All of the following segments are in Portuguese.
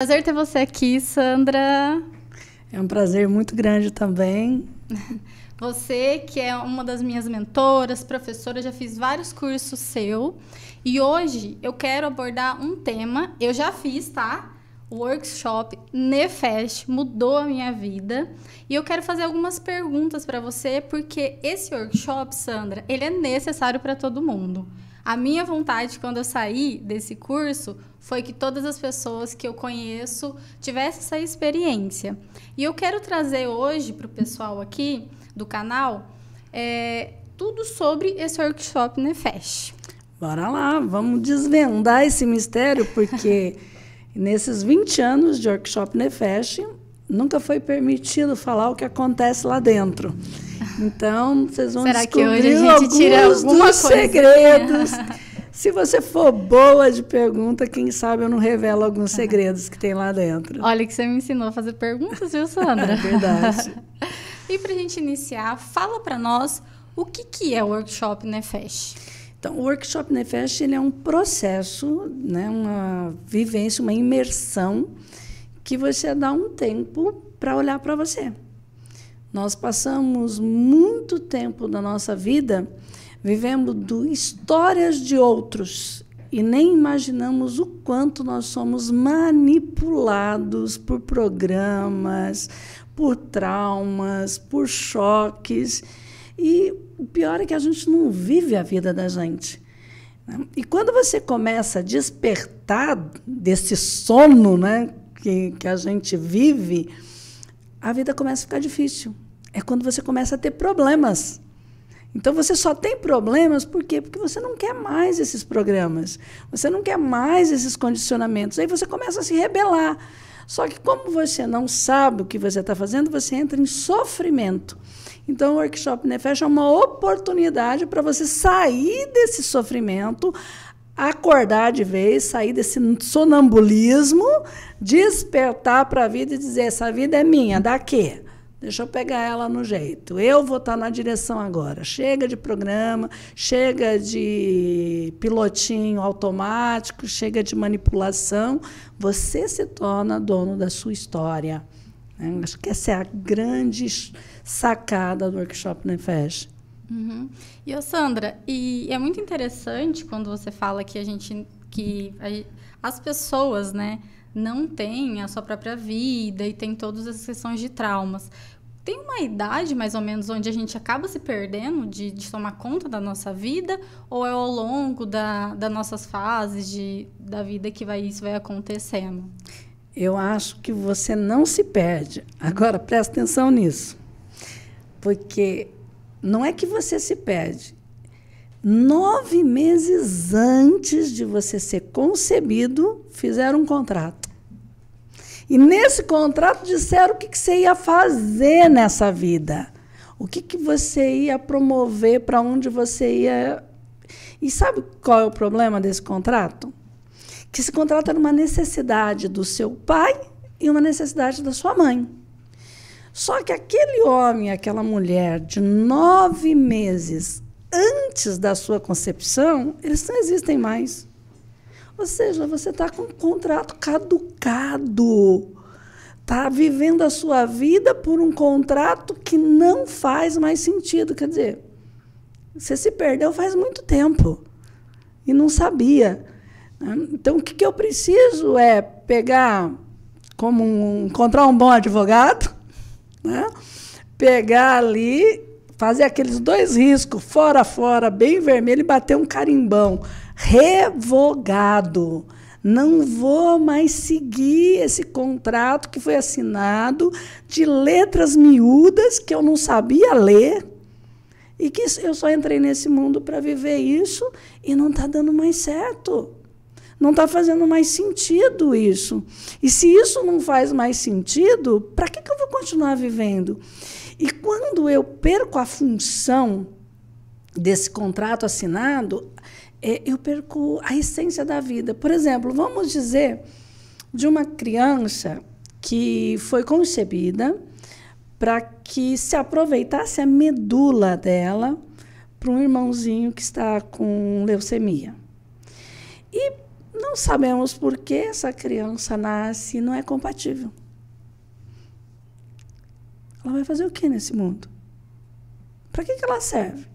Prazer ter você aqui, Sandra. É um prazer muito grande também. Você que é uma das minhas mentoras, professora, já fiz vários cursos seu. E hoje eu quero abordar um tema, eu já fiz, tá? O workshop Nefesh mudou a minha vida. E eu quero fazer algumas perguntas para você, porque esse workshop, Sandra, ele é necessário para todo mundo. A minha vontade, quando eu saí desse curso, foi que todas as pessoas que eu conheço tivessem essa experiência. E eu quero trazer hoje para o pessoal aqui do canal tudo sobre esse workshop Nefesh. Bora lá, vamos desvendar esse mistério, porque nesses 20 anos de workshop Nefesh, nunca foi permitido falar o que acontece lá dentro. Então, vocês vão Será descobrir que hoje a gente tira alguma dos segredos. Se você for boa de pergunta, quem sabe eu não revelo alguns segredos que tem lá dentro. Olha que você me ensinou a fazer perguntas, viu, Sandra? É verdade. E para a gente iniciar, fala para nós o que é o workshop Nefesh. Então, o workshop Nefesh, ele é um processo, né, uma vivência, uma imersão que você dá um tempo para olhar para você. Nós passamos muito tempo da nossa vida vivendo histórias de outros e nem imaginamos o quanto nós somos manipulados por programas, por traumas, por choques. E o pior é que a gente não vive a vida da gente. E quando você começa a despertar desse sono, né, que a gente vive, a vida começa a ficar difícil. É quando você começa a ter problemas. Então, você só tem problemas por quê? Porque você não quer mais esses programas. Você não quer mais esses condicionamentos. Aí você começa a se rebelar. Só que, como você não sabe o que você está fazendo, você entra em sofrimento. Então, o workshop Nefesh é uma oportunidade para você sair desse sofrimento, acordar de vez, sair desse sonambulismo, despertar para a vida e dizer, essa vida é minha, dá quê? Deixa eu pegar ela no jeito. Eu vou estar na direção agora. Chega de programa, chega de pilotinho automático, chega de manipulação. Você se torna dono da sua história. Acho que essa é a grande sacada do workshop Nefesh. Uhum. E, Sandra, é muito interessante quando você fala que as pessoas, né, não têm a sua própria vida e tem todas essas questões de traumas. Tem uma idade, mais ou menos, onde a gente acaba se perdendo de tomar conta da nossa vida? Ou é ao longo das nossas fases da vida que isso vai acontecendo? Eu acho que você não se perde. Agora, presta atenção nisso. Porque não é que você se perde. 9 meses antes de você ser concebido, fizeram um contrato. E nesse contrato disseram o que você ia fazer nessa vida. O que você ia promover, para onde você ia... E sabe qual é o problema desse contrato? Que esse contrato era uma necessidade do seu pai e uma necessidade da sua mãe. Só que aquele homem, aquela mulher de 9 meses antes da sua concepção, eles não existem mais. Ou seja, você está com um contrato caducado. Está vivendo a sua vida por um contrato que não faz mais sentido. Quer dizer, você se perdeu faz muito tempo e não sabia. Então, o que eu preciso é encontrar um bom advogado, né? Pegar ali, fazer aqueles 2 riscos, fora, bem vermelho, e bater um carimbão. Revogado. Não vou mais seguir esse contrato que foi assinado de letras miúdas que eu não sabia ler e que eu só entrei nesse mundo para viver isso e não está dando mais certo. Não está fazendo mais sentido isso. E se isso não faz mais sentido, para que eu vou continuar vivendo? E quando eu perco a função desse contrato assinado, eu perco a essência da vida. Por exemplo, vamos dizer de uma criança que foi concebida para que se aproveitasse a medula dela para um irmãozinho que está com leucemia. E não sabemos por que essa criança nasce e não é compatível. Ela vai fazer o que nesse mundo? Para que ela serve?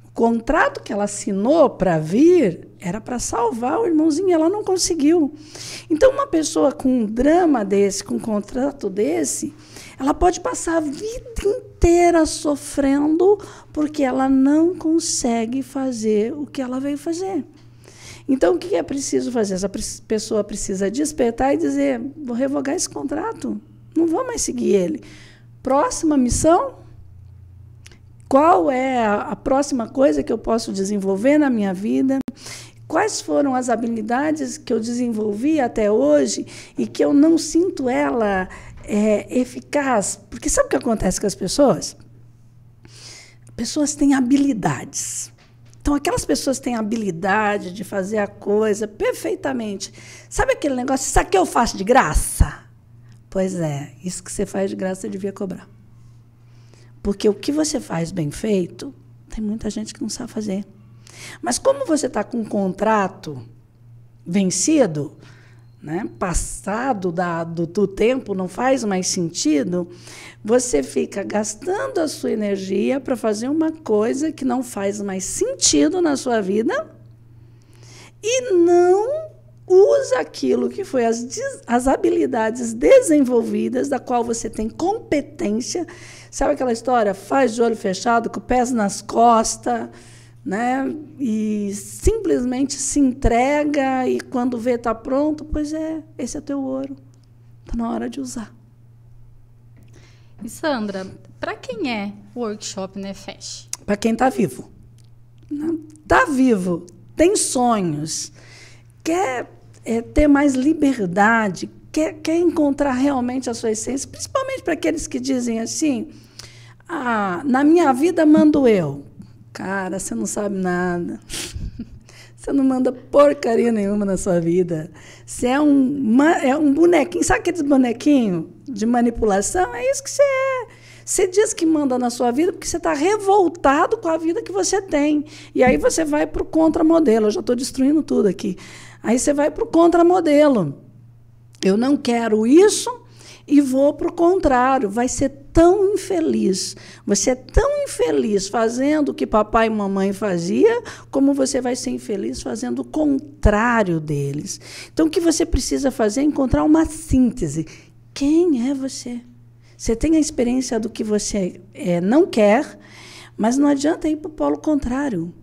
O contrato que ela assinou para vir era para salvar o irmãozinho, e ela não conseguiu. Então, uma pessoa com um drama desse, com um contrato desse, ela pode passar a vida inteira sofrendo porque ela não consegue fazer o que ela veio fazer. Então, o que é preciso fazer? Essa pessoa precisa despertar e dizer, vou revogar esse contrato, não vou mais seguir ele. Próxima missão? Qual é a próxima coisa que eu posso desenvolver na minha vida? Quais foram as habilidades que eu desenvolvi até hoje e que eu não sinto ela eficaz? Porque sabe o que acontece com as pessoas? Pessoas têm habilidades. Então, aquelas pessoas têm habilidade de fazer a coisa perfeitamente. Sabe aquele negócio, isso aqui eu faço de graça? Pois é, isso que você faz de graça, você devia cobrar. Porque o que você faz bem feito, tem muita gente que não sabe fazer. Mas como você está com um contrato vencido, né, passado do tempo, não faz mais sentido, você fica gastando a sua energia para fazer uma coisa que não faz mais sentido na sua vida e não usa aquilo que foi as habilidades desenvolvidas, da qual você tem competência. Sabe aquela história? Faz de olho fechado, com o pé nas costas, né? E simplesmente se entrega e quando vê está pronto, pois é, esse é teu ouro. Está na hora de usar. E Sandra, para quem é o workshop Nefesh? Para quem está vivo. Está vivo, tem sonhos, quer ter mais liberdade, quer encontrar realmente a sua essência, principalmente para aqueles que dizem assim, na minha vida mando eu. Cara, você não sabe nada. Você não manda porcaria nenhuma na sua vida. Você é um bonequinho. Sabe aqueles bonequinhos de manipulação? É isso que você é. Você diz que manda na sua vida porque você está revoltado com a vida que você tem. E aí você vai para o contramodelo. Eu já estou destruindo tudo aqui. Aí você vai para o contramodelo. Eu não quero isso e vou para o contrário. Vai ser tão infeliz. Você é tão infeliz fazendo o que papai e mamãe fazia, como você vai ser infeliz fazendo o contrário deles. Então, o que você precisa fazer é encontrar uma síntese. Quem é você? Você tem a experiência do que você não quer, mas não adianta ir para o polo contrário.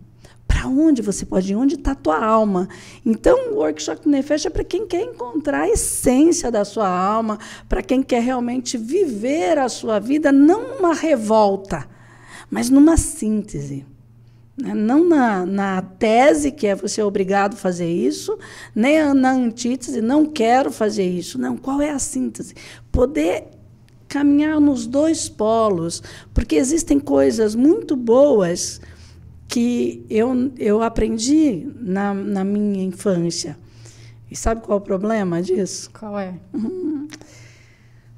Para onde você pode ir? Onde está a tua alma? Então, o Workshop Nefesh é para quem quer encontrar a essência da sua alma, para quem quer realmente viver a sua vida, não numa revolta, mas numa síntese. Não na tese, que é você obrigado a fazer isso, nem na antítese, não quero fazer isso. Não, qual é a síntese? Poder caminhar nos dois polos, porque existem coisas muito boas que eu aprendi na minha infância. E sabe qual é o problema disso? Qual é?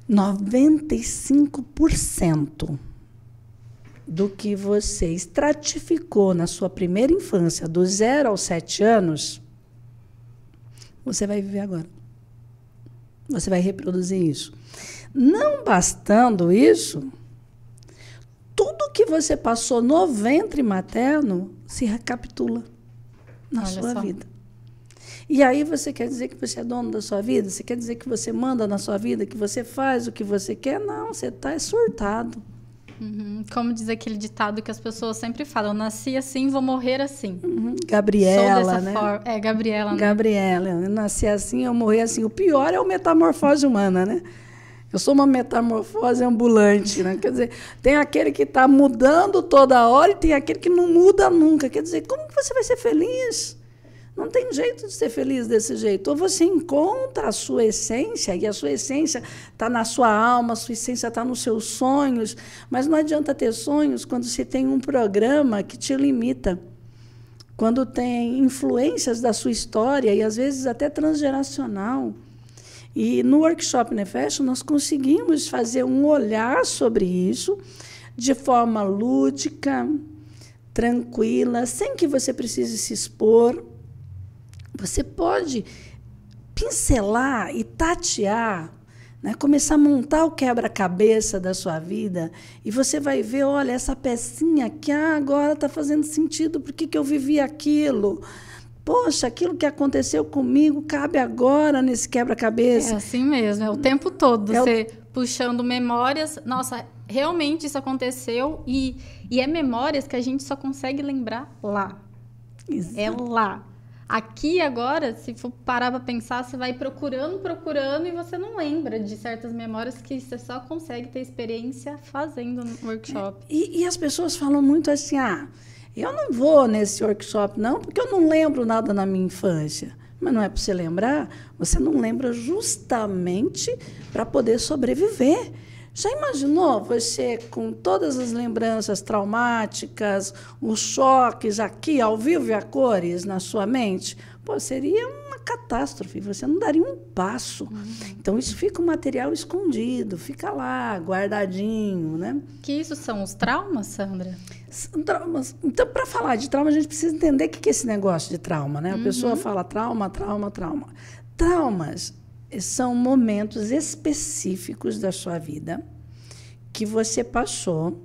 95% do que você estratificou na sua primeira infância, do 0 aos 7 anos, você vai viver agora. Você vai reproduzir isso. Não bastando isso, tudo que você passou no ventre materno se recapitula na sua vida. E aí você quer dizer que você é dono da sua vida? Você quer dizer que você manda na sua vida, que você faz o que você quer? Não, você está surtado. Como diz aquele ditado que as pessoas sempre falam, eu nasci assim, vou morrer assim. Gabriela, Sou dessa né? forma. É, Gabriela, né? Gabriela, eu nasci assim, eu morri assim. O pior é a metamorfose humana, né? Eu sou uma metamorfose ambulante, né? Quer dizer, tem aquele que está mudando toda hora e tem aquele que não muda nunca. Quer dizer, como que você vai ser feliz? Não tem jeito de ser feliz desse jeito. Ou você encontra a sua essência, e a sua essência está na sua alma, a sua essência está nos seus sonhos, mas não adianta ter sonhos quando você tem um programa que te limita, quando tem influências da sua história, e às vezes até transgeracional. E no Workshop Nefesh nós conseguimos fazer um olhar sobre isso de forma lúdica, tranquila, sem que você precise se expor. Você pode pincelar e tatear, né? Começar a montar o quebra-cabeça da sua vida e você vai ver, olha, essa pecinha aqui, agora está fazendo sentido, por que eu vivi aquilo? Poxa, aquilo que aconteceu comigo cabe agora nesse quebra-cabeça. É assim mesmo, é o tempo todo, você puxando memórias. Nossa, realmente isso aconteceu e é memórias que a gente só consegue lembrar lá. Exato. É lá. Aqui agora, se for parar para pensar, você vai procurando e você não lembra de certas memórias que você só consegue ter experiência fazendo no workshop. E as pessoas falam muito assim, eu não vou nesse workshop não, porque eu não lembro nada na minha infância. Mas não é para você lembrar, você não lembra justamente para poder sobreviver. Já imaginou você com todas as lembranças traumáticas, os choques aqui, ao vivo e a cores, na sua mente? Pô, seria uma catástrofe, você não daria um passo. Então, isso fica um material escondido, fica lá, guardadinho, né? Que isso são os traumas, Sandra? São traumas. Então, para falar de trauma, a gente precisa entender o que é esse negócio de trauma, né? A pessoa fala trauma. Traumas são momentos específicos da sua vida que você passou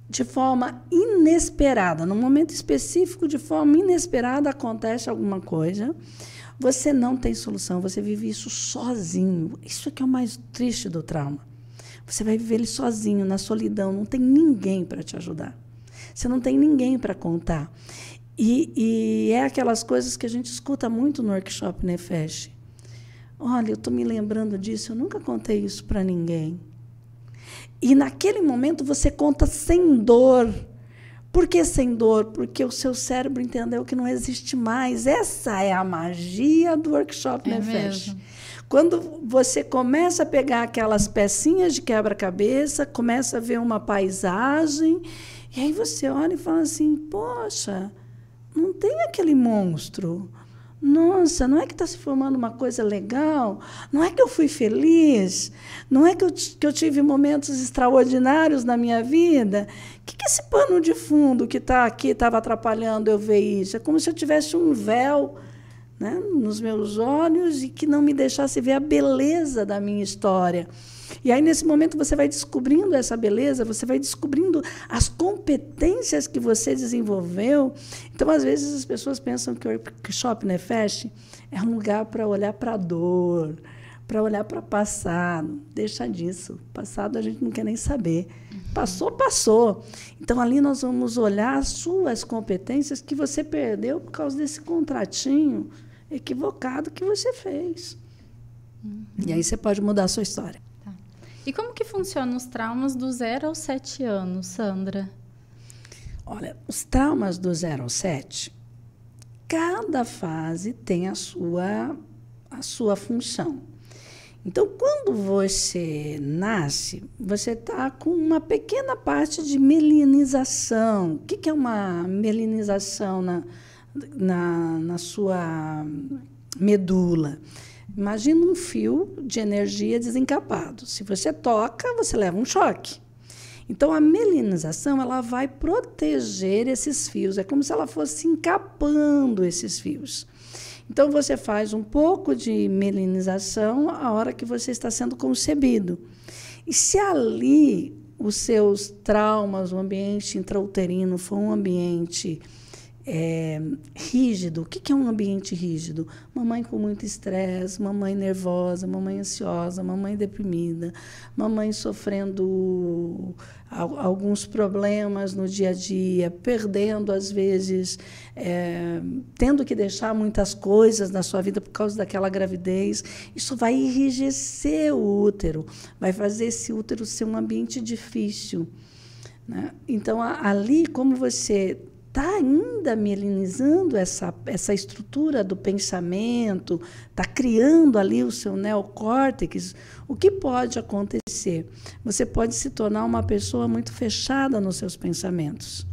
de forma inesperada. Num momento específico, de forma inesperada, acontece alguma coisa. Você não tem solução, você vive isso sozinho. Isso é que é o mais triste do trauma. Você vai viver ele sozinho, na solidão, não tem ninguém para te ajudar. Você não tem ninguém para contar. E é aquelas coisas que a gente escuta muito no workshop Nefesh. Olha, eu estou me lembrando disso, eu nunca contei isso para ninguém. E naquele momento você conta sem dor. Por que sem dor? Porque o seu cérebro entendeu que não existe mais. Essa é a magia do workshop Nefesh. Quando você começa a pegar aquelas pecinhas de quebra-cabeça, começa a ver uma paisagem, e aí você olha e fala assim, poxa, não tem aquele monstro. Nossa, não é que está se formando uma coisa legal? Não é que eu fui feliz? Não é que eu tive momentos extraordinários na minha vida? O que é esse pano de fundo que está aqui, estava atrapalhando eu ver isso? É como se eu tivesse um véu, né, nos meus olhos e que não me deixasse ver a beleza da minha história. E aí, nesse momento, você vai descobrindo essa beleza, você vai descobrindo as competências que você desenvolveu. Então, às vezes, as pessoas pensam que o workshop Nefesh é um lugar para olhar para a dor, para olhar para o passado. Deixa disso. Passado a gente não quer nem saber. Passou, passou. Então, ali nós vamos olhar as suas competências que você perdeu por causa desse contratinho equivocado que você fez. E aí você pode mudar a sua história. E como que funcionam os traumas do 0 aos 7 anos, Sandra? Olha, os traumas do 0 ao 7, cada fase tem a sua função. Então, quando você nasce, você está com uma pequena parte de melinização. O que é uma melinização na sua medula? Imagina um fio de energia desencapado. Se você toca, você leva um choque. Então, a melinização ela vai proteger esses fios. É como se ela fosse encapando esses fios. Então, você faz um pouco de melinização a hora que você está sendo concebido. E se ali os seus traumas, o ambiente intrauterino for um ambiente rígido. O que é um ambiente rígido? Mamãe com muito estresse, mamãe nervosa, mamãe ansiosa, mamãe deprimida, mamãe sofrendo alguns problemas no dia a dia, perdendo, às vezes, tendo que deixar muitas coisas na sua vida por causa daquela gravidez. Isso vai enrijecer o útero, vai fazer esse útero ser um ambiente difícil, né? Então, ali, como você está ainda melinizando essa estrutura do pensamento, está criando ali o seu neocórtex, o que pode acontecer? Você pode se tornar uma pessoa muito fechada nos seus pensamentos.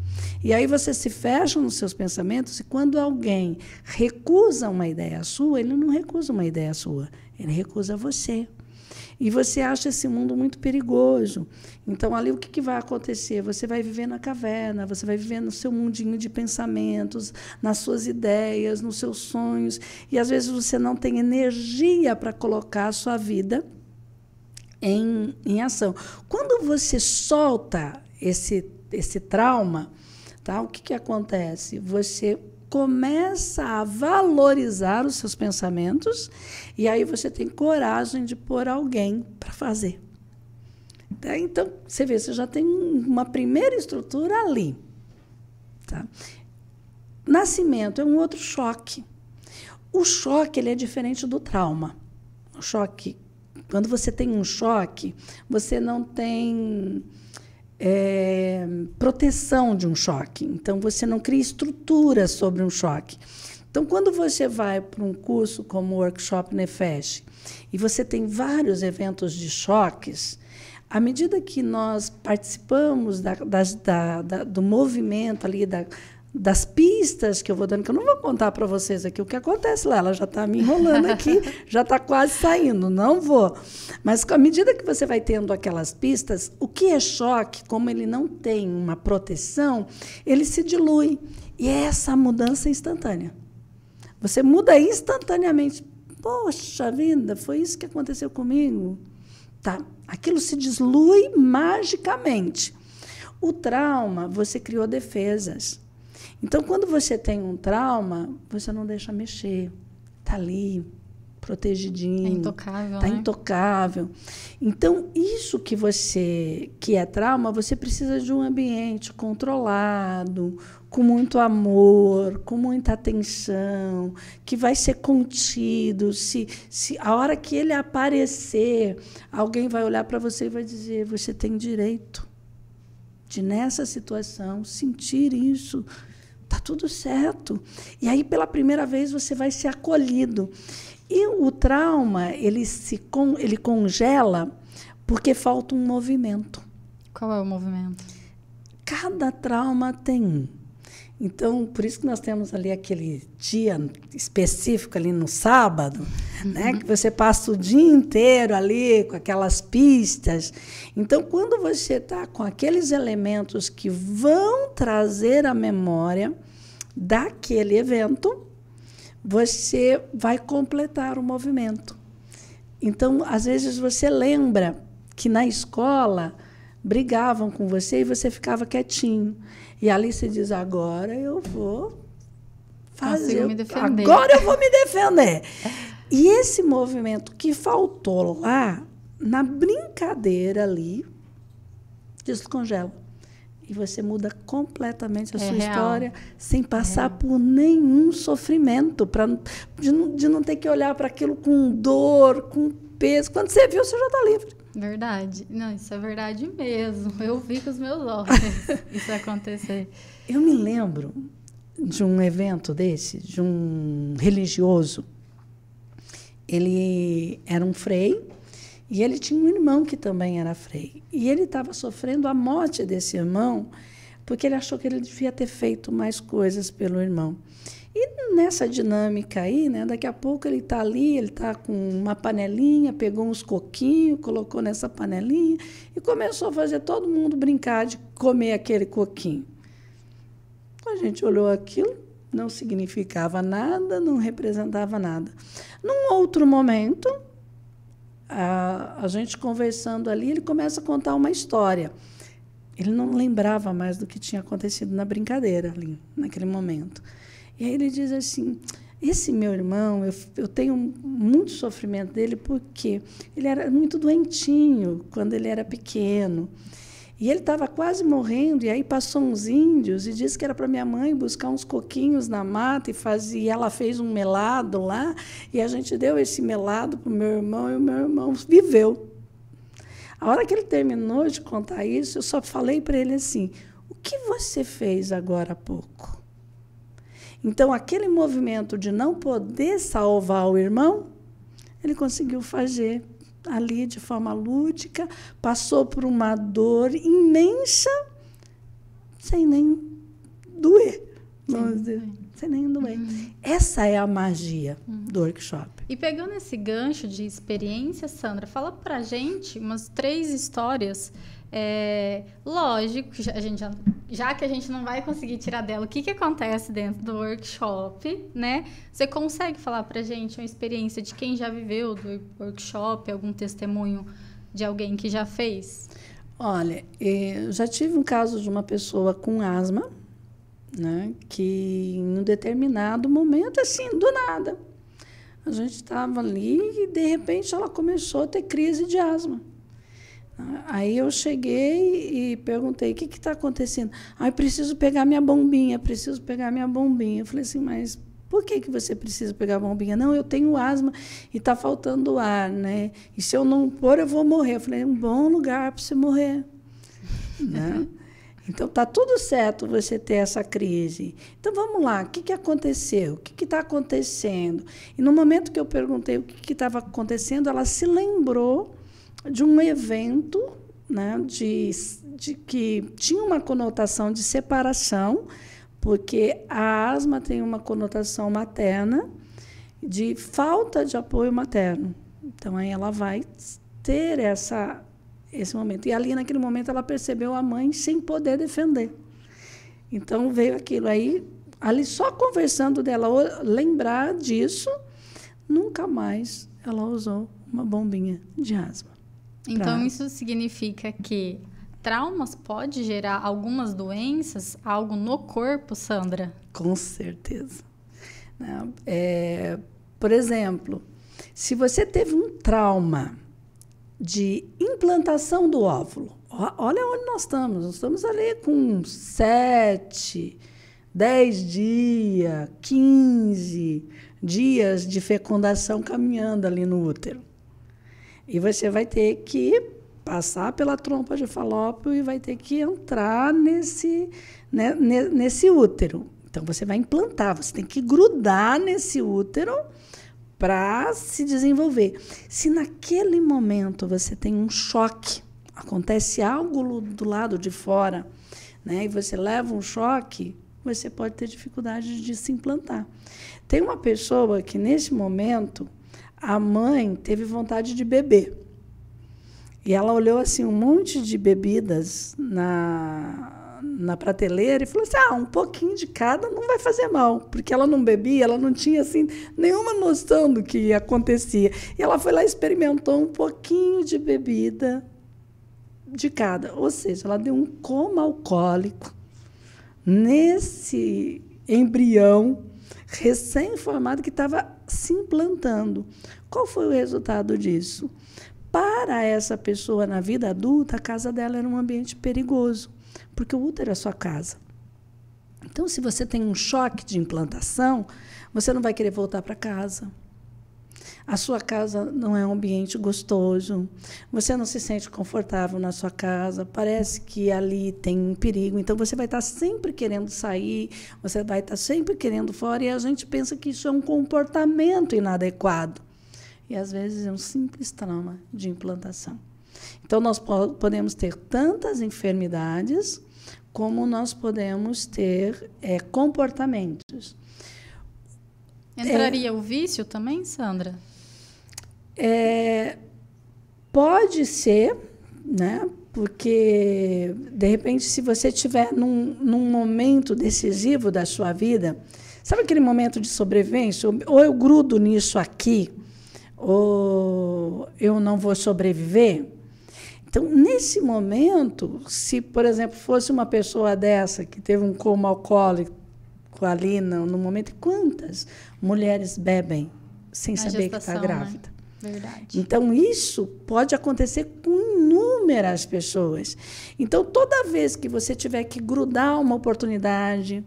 E aí você se fecha nos seus pensamentos e quando alguém recusa uma ideia sua, ele não recusa uma ideia sua, ele recusa você. E você acha esse mundo muito perigoso. Então, ali, o que vai acontecer? Você vai viver na caverna, você vai viver no seu mundinho de pensamentos, nas suas ideias, nos seus sonhos. E, às vezes, você não tem energia para colocar a sua vida em ação. Quando você solta esse trauma, tá? O que acontece? Você começa a valorizar os seus pensamentos e aí você tem coragem de pôr alguém para fazer. Tá? Então, você vê, você já tem uma primeira estrutura ali. Tá? Nascimento é um outro choque. O choque ele é diferente do trauma. O choque, quando você tem um choque, você não tem proteção de um choque. Então, você não cria estrutura sobre um choque. Então, quando você vai para um curso como o Workshop Nefesh e você tem vários eventos de choques, à medida que nós participamos do movimento ali, das pistas que eu vou dando, que eu não vou contar para vocês aqui o que acontece lá, ela já está me enrolando aqui, já está quase saindo, não vou. Mas, à medida que você vai tendo aquelas pistas, o que é choque, como ele não tem uma proteção, ele se dilui. E é essa mudança instantânea. Você muda instantaneamente. Poxa vida, foi isso que aconteceu comigo? Tá. Aquilo se dilui magicamente. O trauma, você criou defesas. Então, quando você tem um trauma, você não deixa mexer. Está ali, protegidinho. É intocável, está né? intocável. Então, isso que é trauma, você precisa de um ambiente controlado, com muito amor, com muita atenção, que vai ser contido. Se a hora que ele aparecer, alguém vai olhar para você e vai dizer, você tem direito de, nessa situação, sentir isso. Está tudo certo. E aí, pela primeira vez, você vai ser acolhido. E o trauma, ele congela porque falta um movimento. Qual é o movimento? Cada trauma tem um. Então, por isso que nós temos ali aquele dia específico ali no sábado, né, que você passa o dia inteiro ali com aquelas pistas. Então, quando você está com aqueles elementos que vão trazer a memória daquele evento, você vai completar o movimento. Então, às vezes, você lembra que na escola brigavam com você e você ficava quietinho. E ali você diz, agora eu vou fazer. Me defender. Agora eu vou me defender. E esse movimento que faltou lá, na brincadeira ali, descongela. E você muda completamente a sua história sem passar por nenhum sofrimento, de não ter que olhar para aquilo com dor, com peso. Quando você viu, você já está livre. Verdade. Não, isso é verdade mesmo. Eu vi com os meus olhos isso acontecer. Eu me lembro de um evento desse, de um religioso. Ele era um frei e ele tinha um irmão que também era frei. E ele estava sofrendo a morte desse irmão porque ele achou que ele devia ter feito mais coisas pelo irmão. E nessa dinâmica aí, né, daqui a pouco ele está ali, ele está com uma panelinha, pegou uns coquinhos, colocou nessa panelinha e começou a fazer todo mundo brincar de comer aquele coquinho. A gente olhou aquilo, não significava nada, não representava nada. Num outro momento, a gente conversando ali, ele começa a contar uma história. Ele não lembrava mais do que tinha acontecido na brincadeira ali, naquele momento. E aí ele diz assim, esse meu irmão, eu tenho muito sofrimento dele porque ele era muito doentinho quando ele era pequeno. E ele estava quase morrendo, e aí passou uns índios e disse que era para minha mãe buscar uns coquinhos na mata e ela fez um melado lá, e a gente deu esse melado para o meu irmão, e o meu irmão viveu. A hora que ele terminou de contar isso, eu só falei para ele assim, o que você fez agora há pouco? Então, aquele movimento de não poder salvar o irmão, ele conseguiu fazer ali de forma lúdica, passou por uma dor imensa, sem nem doer. Vamos dizer, sem nenhum doente. Essa é a magia do workshop. E pegando esse gancho de experiência, Sandra, fala pra gente umas 3 histórias. Lógico, já que a gente não vai conseguir tirar dela o que acontece dentro do workshop, né? Você consegue falar pra gente uma experiência de quem já viveu do workshop, algum testemunho de alguém que já fez? Olha, eu já tive um caso de uma pessoa com asma, né, que em um determinado momento, assim, do nada, a gente estava ali e, de repente, ela começou a ter crise de asma. Aí eu cheguei e perguntei, o que está acontecendo? Eu preciso pegar minha bombinha, preciso pegar minha bombinha. Eu falei assim, mas por que você precisa pegar a bombinha? Não, eu tenho asma e está faltando ar, né? E se eu não pôr, eu vou morrer. Eu falei, é um bom lugar para você morrer. Né? Então, está tudo certo você ter essa crise. Então, vamos lá, o que aconteceu? O que está acontecendo? E no momento que eu perguntei o que estava acontecendo, ela se lembrou de um evento, né, de que tinha uma conotação de separação, porque a asma tem uma conotação materna, de falta de apoio materno. Então, aí ela vai ter esse momento. E ali, naquele momento, ela percebeu a mãe sem poder defender. Então, veio aquilo aí, ali só conversando dela, lembrar disso, nunca mais ela usou uma bombinha de asma. Então, isso significa que traumas pode gerar algumas doenças, algo no corpo, Sandra? Com certeza. Por exemplo, se você teve um trauma de implantação do óvulo, olha onde nós estamos. Nós estamos ali com 7, 10 dias, 15 dias de fecundação caminhando ali no útero. E você vai ter que passar pela trompa de falópio e vai ter que entrar nesse útero. Então, você vai implantar, você tem que grudar nesse útero para se desenvolver. Se naquele momento você tem um choque, acontece algo do lado de fora, né, e você leva um choque, você pode ter dificuldade de se implantar. Tem uma pessoa que, nesse momento, a mãe teve vontade de beber. E ela olhou assim um monte de bebidas na prateleira e falou assim, um pouquinho de cada não vai fazer mal. Porque ela não bebia, ela não tinha assim, nenhuma noção do que acontecia. E ela foi lá e experimentou um pouquinho de bebida de cada. Ou seja, ela deu um coma alcoólico nesse embrião recém-formado que estava se implantando. Qual foi o resultado disso? Para essa pessoa, na vida adulta, a casa dela era um ambiente perigoso, porque o útero é a sua casa. Então, se você tem um choque de implantação, você não vai querer voltar para casa. A sua casa não é um ambiente gostoso, você não se sente confortável na sua casa, parece que ali tem um perigo, então você vai estar sempre querendo sair, você vai estar sempre querendo fora, e a gente pensa que isso é um comportamento inadequado. E, às vezes, é um simples trauma de implantação. Então, nós podemos ter tantas enfermidades como nós podemos ter comportamentos. Entraria o vício também, Sandra? Pode ser, né? Porque, de repente, se você estiver num momento decisivo da sua vida, sabe aquele momento de sobrevivência? Ou eu grudo nisso aqui, ou eu não vou sobreviver. Então, nesse momento, se, por exemplo, fosse uma pessoa dessa que teve um coma alcoólico ali no momento, quantas mulheres bebem sem saber que está grávida? Né? Verdade. Então, isso pode acontecer com inúmeras pessoas. Então, toda vez que você tiver que grudar uma oportunidade,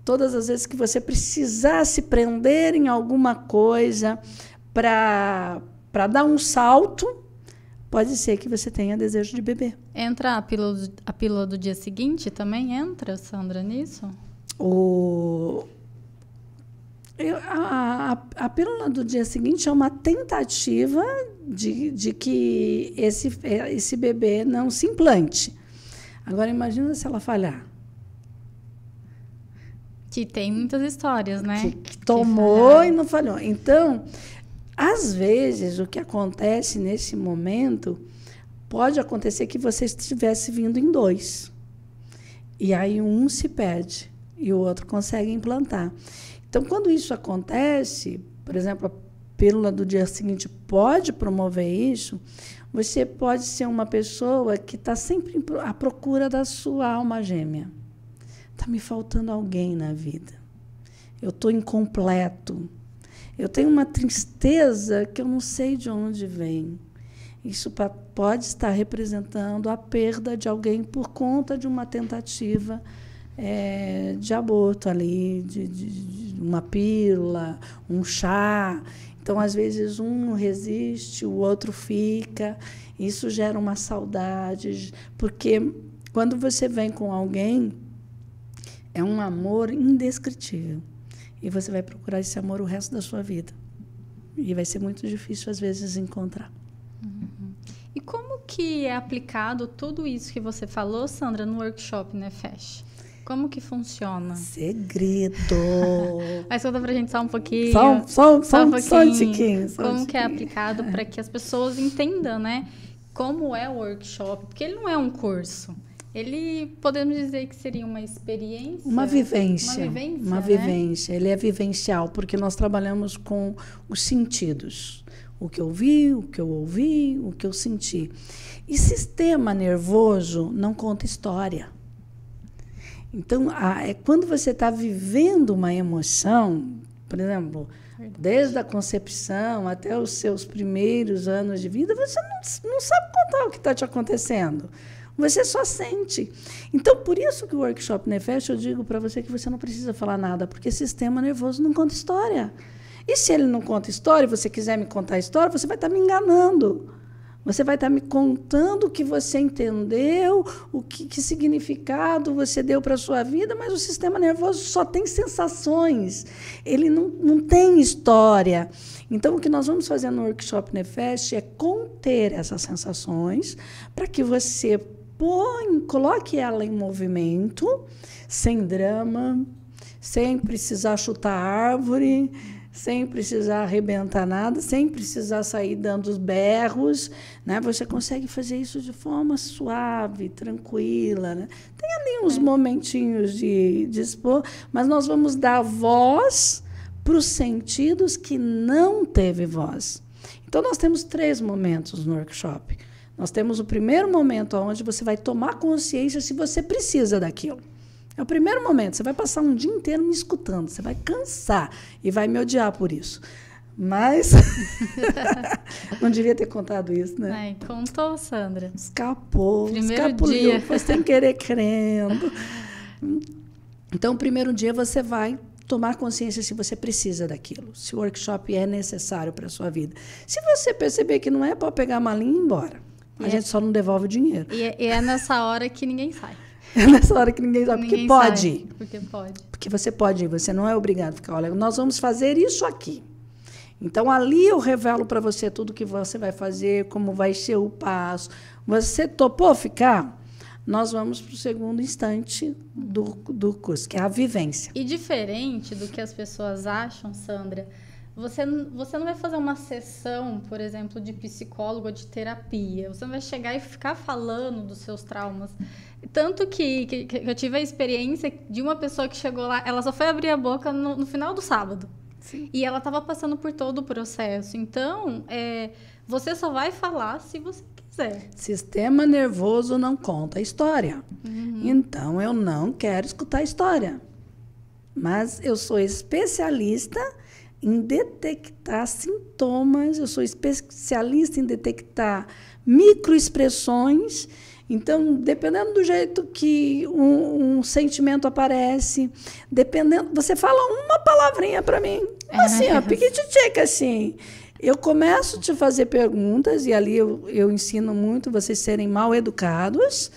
todas as vezes que você precisar se prender em alguma coisa para dar um salto, pode ser que você tenha desejo de beber. Entra a pílula do dia seguinte também? Entra, Sandra, nisso? A pílula do dia seguinte é uma tentativa de que esse bebê não se implante. Agora, imagina se ela falhar. Que tem muitas histórias, né? Que tomou e não falhou. Então, às vezes, o que acontece nesse momento, pode acontecer que você estivesse vindo em 2. E aí um se perde e o outro consegue implantar. Então, quando isso acontece, por exemplo, a pílula do dia seguinte pode promover isso, você pode ser uma pessoa que está sempre à procura da sua alma gêmea. Está me faltando alguém na vida. Eu estou incompleto. Eu tenho uma tristeza que eu não sei de onde vem. Isso pode estar representando a perda de alguém por conta de uma tentativa de aborto ali, de uma pílula, um chá. Então, às vezes, um não resiste, o outro fica. Isso gera uma saudade, porque quando você vem com alguém, é um amor indescritível. E você vai procurar esse amor o resto da sua vida. E vai ser muito difícil, às vezes, encontrar. Uhum. E como que é aplicado tudo isso que você falou, Sandra, no workshop Nefesh? Como que funciona? Segredo! Mas conta pra gente só um pouquinho. Só um tiquinho. Como que é aplicado para que as pessoas entendam, né? Como é o workshop? Porque ele não é um curso. Ele, podemos dizer que seria uma experiência? Uma vivência. Uma né? vivência. Ele é vivencial, porque nós trabalhamos com os sentidos. O que eu vi, o que eu ouvi, o que eu senti. E sistema nervoso não conta história. Então, quando você está vivendo uma emoção, por exemplo, desde a concepção até os seus primeiros anos de vida, você não sabe contar o que está te acontecendo. Você só sente. Então, por isso que o workshop Nefesh, eu digo para você que você não precisa falar nada, porque sistema nervoso não conta história. E se ele não conta história, e você quiser me contar a história, você vai estar me enganando. Você vai estar me contando o que você entendeu, que significado você deu para a sua vida, mas o sistema nervoso só tem sensações. Ele não tem história. Então, o que nós vamos fazer no workshop Nefesh é conter essas sensações para que você coloque ela em movimento, sem drama, sem precisar chutar árvore, sem precisar arrebentar nada, sem precisar sair dando os berros, né? Você consegue fazer isso de forma suave, tranquila, né? Tem ali uns momentinhos de expor, mas nós vamos dar voz para os sentidos que não teve voz. Então, nós temos 3 momentos no workshop. Nós temos o primeiro momento onde você vai tomar consciência se você precisa daquilo. É o primeiro momento. Você vai passar um dia inteiro me escutando. Você vai cansar e vai me odiar por isso. Mas não devia ter contado isso, né? Contou, Sandra. Escapuliu. Dia. Foi sem querer querendo. Então, o primeiro dia você vai tomar consciência se você precisa daquilo, se o workshop é necessário para a sua vida. Se você perceber que não é, para pegar a malinha e ir embora. A gente só não devolve o dinheiro. E é nessa hora que ninguém sai. É nessa hora que ninguém sai, porque pode ir. Porque pode. Porque você pode ir, você não é obrigado a ficar. Olha, nós vamos fazer isso aqui. Então, ali eu revelo para você tudo que você vai fazer, como vai ser o passo. Você topou ficar? Nós vamos para o segundo instante do curso, que é a vivência. E diferente do que as pessoas acham, Sandra, você não vai fazer uma sessão, por exemplo, de psicólogo ou de terapia. Você não vai chegar e ficar falando dos seus traumas. Tanto que eu tive a experiência de uma pessoa que chegou lá, ela só foi abrir a boca no final do sábado. Sim. E ela estava passando por todo o processo. Então, você só vai falar se você quiser. Sistema nervoso não conta a história. Uhum. Então, eu não quero escutar a história. Mas eu sou especialista em detectar sintomas, eu sou especialista em detectar microexpressões. Então, dependendo do jeito que um sentimento aparece, dependendo, você fala uma palavrinha para mim, assim, ó, piquititica, assim. Eu começo a te fazer perguntas, e ali eu ensino muito vocês serem mal educados,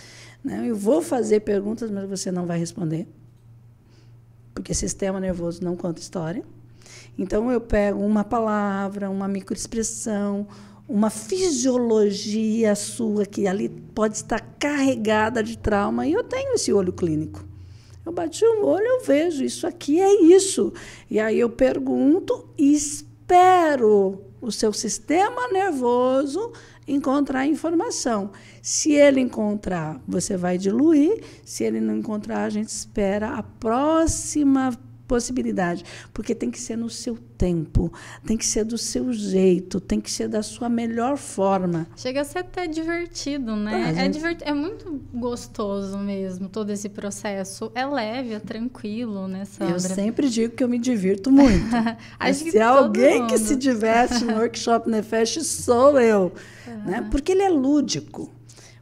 né? Eu vou fazer perguntas, mas você não vai responder, porque sistema nervoso não conta história. Então, eu pego uma palavra, uma microexpressão, uma fisiologia sua que ali pode estar carregada de trauma, e eu tenho esse olho clínico. Eu bati o olho, eu vejo, isso aqui é isso. E aí eu pergunto e espero o seu sistema nervoso encontrar informação. Se ele encontrar, você vai diluir. Se ele não encontrar, a gente espera a próxima possibilidade, porque tem que ser no seu tempo, tem que ser do seu jeito, tem que ser da sua melhor forma. Chega a ser até divertido, né? É muito gostoso mesmo, todo esse processo. É leve, é tranquilo, né, Sandra? Eu sempre digo que eu me divirto muito. Se alguém que se diverte no Workshop Nefesh, sou eu. Né? Porque ele é lúdico.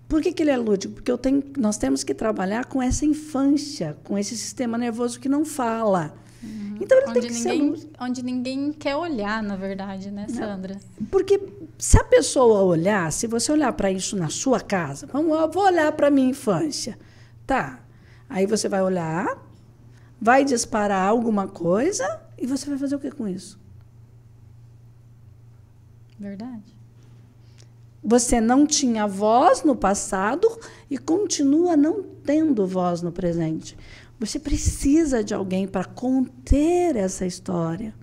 Por que ele é lúdico? Porque nós temos que trabalhar com essa infância, com esse sistema nervoso que não fala. Então ele tem que ser lúdico. Onde ninguém quer olhar, na verdade, né, Sandra? Porque se a pessoa olhar, se você olhar para isso na sua casa, eu vou olhar para a minha infância. Tá. Aí você vai olhar, vai disparar alguma coisa e você vai fazer o que com isso? Verdade. Você não tinha voz no passado e continua não tendo voz no presente. Você precisa de alguém para conter essa história,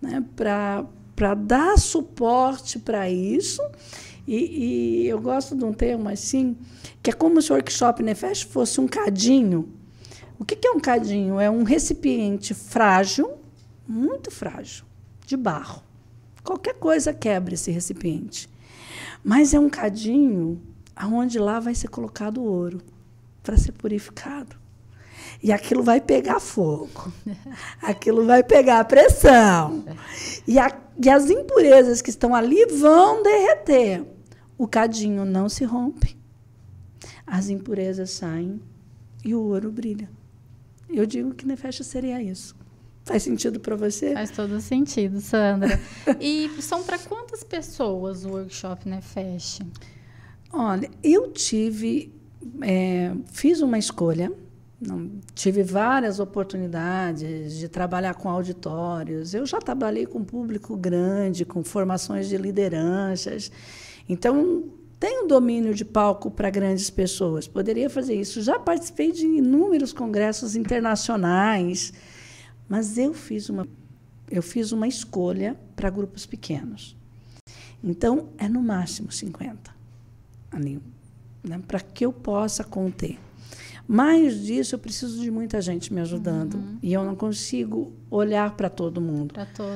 né? Para dar suporte para isso. E eu gosto de um termo assim, que é como se o Workshop Nefesh fosse um cadinho. O que é um cadinho? É um recipiente frágil, muito frágil, de barro. Qualquer coisa quebra esse recipiente. Mas é um cadinho onde lá vai ser colocado ouro para ser purificado. E aquilo vai pegar fogo. Aquilo vai pegar pressão. E as impurezas que estão ali vão derreter. O cadinho não se rompe. As impurezas saem e o ouro brilha. Eu digo que Nefesh seria isso. Faz sentido para você? Faz todo sentido, Sandra. E são para quantas pessoas o Workshop Nefesh? Olha, eu fiz uma escolha, tive várias oportunidades de trabalhar com auditórios. Eu já trabalhei com público grande, com formações de lideranças. Então, tenho domínio de palco para grandes pessoas. Poderia fazer isso. Já participei de inúmeros congressos internacionais. Mas eu fiz uma escolha para grupos pequenos. Então, é no máximo 50 ali, né, para que eu possa conter. Mais disso, eu preciso de muita gente me ajudando. E eu não consigo olhar para todo mundo.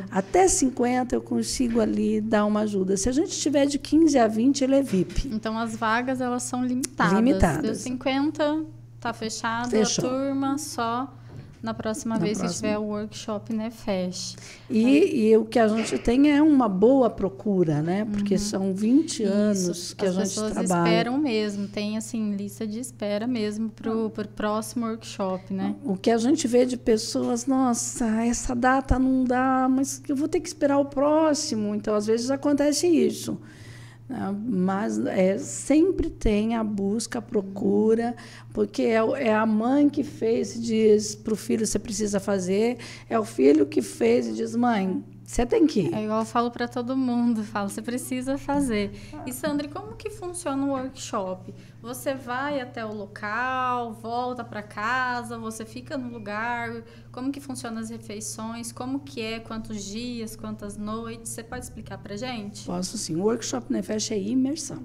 Até 50 eu consigo ali dar uma ajuda. Se a gente tiver de 15 a 20, ele é VIP. Então, as vagas elas são limitadas. Deu 50, está fechado a turma, só na próxima vez que tiver o Workshop Nefesh. E o que a gente tem é uma boa procura, né? Porque são 20 anos que a gente trabalha. As pessoas esperam mesmo, tem assim, lista de espera mesmo para o próximo workshop, né? O que a gente vê de pessoas, nossa, essa data não dá, mas eu vou ter que esperar o próximo. Então, às vezes, acontece isso. Mas sempre tem a busca, a procura, porque é a mãe que fez e diz para o filho, você precisa fazer, é o filho que fez e diz, mãe, você tem que ir. É igual eu falo para todo mundo, você precisa fazer. E, Sandra, como que funciona o workshop? Você vai até o local, volta para casa, você fica no lugar, como que funcionam as refeições, como que é, quantos dias, quantas noites, você pode explicar para a gente? Posso sim, o Workshop Nefesh é imersão.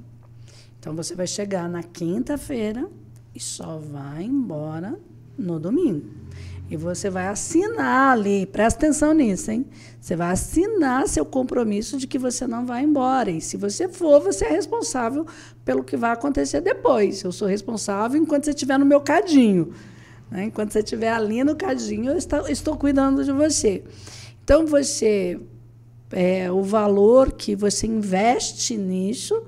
Então, você vai chegar na quinta-feira e só vai embora no domingo. E você vai assinar ali, presta atenção nisso, hein? Você vai assinar seu compromisso de que você não vai embora. E se você for, você é responsável pelo que vai acontecer depois. Eu sou responsável enquanto você estiver no meu cadinho. Né? Enquanto você estiver ali no cadinho, eu estou cuidando de você. Então, o valor que você investe nisso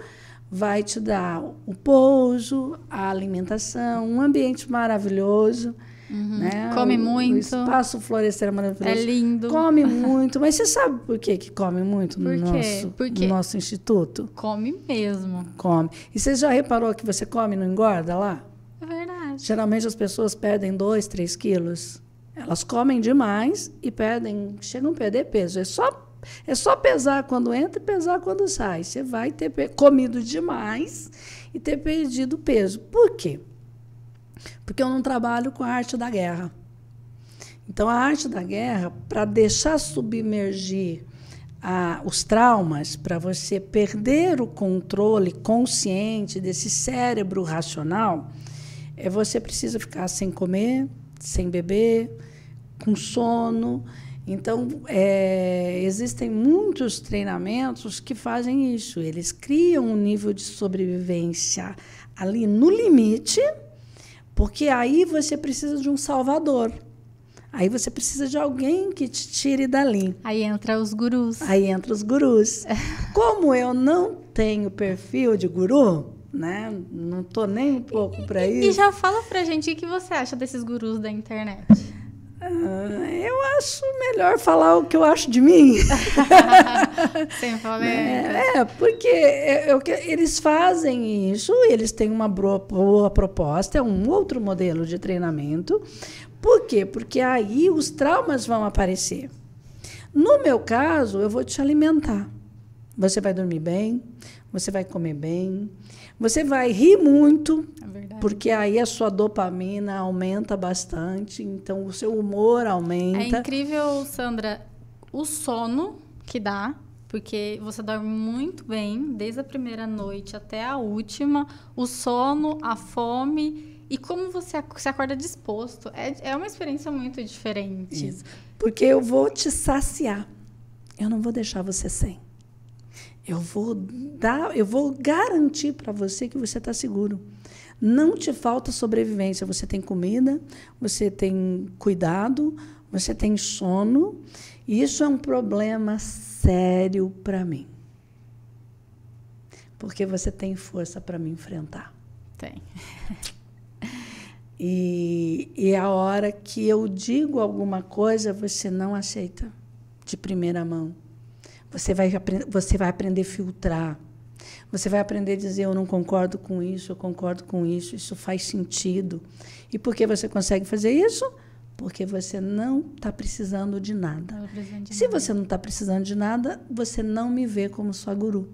vai te dar o pouso, a alimentação, um ambiente maravilhoso. Né? Come muito. O espaço Florescer é maravilhoso. É lindo. Come muito. Mas você sabe por que come muito no nosso instituto? Come mesmo. Come. E você já reparou que você come e não engorda lá? É verdade. Geralmente as pessoas perdem 2, 3 quilos. Elas comem demais e chegam a perder peso. É só pesar quando entra e pesar quando sai. Você vai ter comido demais e ter perdido peso. Por quê? Porque eu não trabalho com a arte da guerra. Então, a arte da guerra, para deixar submergir os traumas, para você perder o controle consciente desse cérebro racional, você precisa ficar sem comer, sem beber, com sono. Então, existem muitos treinamentos que fazem isso. Eles criam um nível de sobrevivência ali no limite, porque aí você precisa de um salvador. Aí você precisa de alguém que te tire dali. Aí entra os gurus. Aí entra os gurus. Como eu não tenho perfil de guru, né? Não tô nem um pouco para isso. E já fala pra gente o que você acha desses gurus da internet. Eu acho melhor falar o que eu acho de mim. Sem polêmica. Porque eles fazem isso, eles têm uma boa proposta, é um outro modelo de treinamento. Por quê? Porque aí os traumas vão aparecer. No meu caso, eu vou te alimentar. Você vai dormir bem, você vai comer bem, você vai rir muito, porque aí a sua dopamina aumenta bastante, então o seu humor aumenta. É incrível, Sandra, o sono que dá, porque você dorme muito bem, desde a primeira noite até a última, o sono, a fome... E como você se acorda disposto. É uma experiência muito diferente. Isso. Porque eu vou te saciar. Eu não vou deixar você sem. Eu vou garantir para você que você está seguro. Não te falta sobrevivência. Você tem comida, você tem cuidado, você tem sono. E isso é um problema sério para mim. Porque você tem força para me enfrentar. Tem. E a hora que eu digo alguma coisa, você não aceita de primeira mão. Você vai aprender a filtrar. Você vai aprender a dizer, eu não concordo com isso, eu concordo com isso faz sentido. E por que você consegue fazer isso? Porque você não está precisando de nada. Se você não está precisando de nada, você não me vê como sua guru.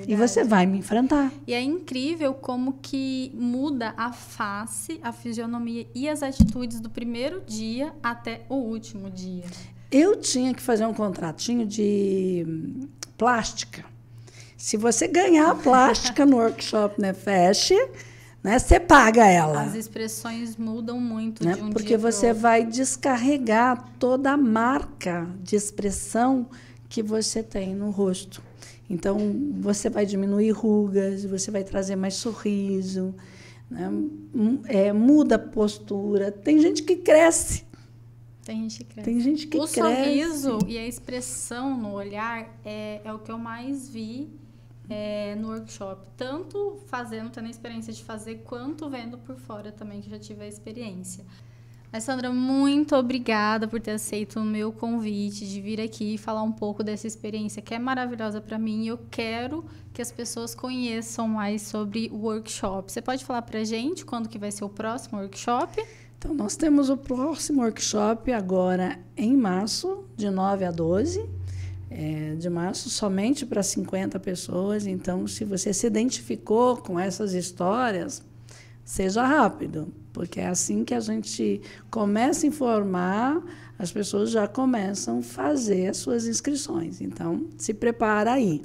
E você vai me enfrentar. E é incrível como que muda a face, a fisionomia e as atitudes do primeiro dia até o último dia. Eu tinha que fazer um contratinho de plástica. Se você ganhar a plástica no workshop Nefesh, né, você paga ela. As expressões mudam muito, né? De um Porque dia você vai descarregar toda a marca de expressão que você tem no rosto. Então, você vai diminuir rugas, você vai trazer mais sorriso, né? Muda a postura. Tem gente que cresce. Tem gente que cresce. Tem gente que cresce. O sorriso e a expressão no olhar é o que eu mais vi no workshop. Tanto tendo a experiência de fazer, quanto vendo por fora também, que já tive a experiência. Mas, Sandra, muito obrigada por ter aceito o meu convite de vir aqui e falar um pouco dessa experiência que é maravilhosa para mim. Eu quero que as pessoas conheçam mais sobre o workshop. Você pode falar para a gente quando que vai ser o próximo workshop? Então, nós temos o próximo workshop agora em março, de 9 a 12 de março, somente para 50 pessoas. Então, se você se identificou com essas histórias, seja rápido, porque é assim que a gente começa a informar, as pessoas já começam a fazer as suas inscrições. Então, se prepara aí.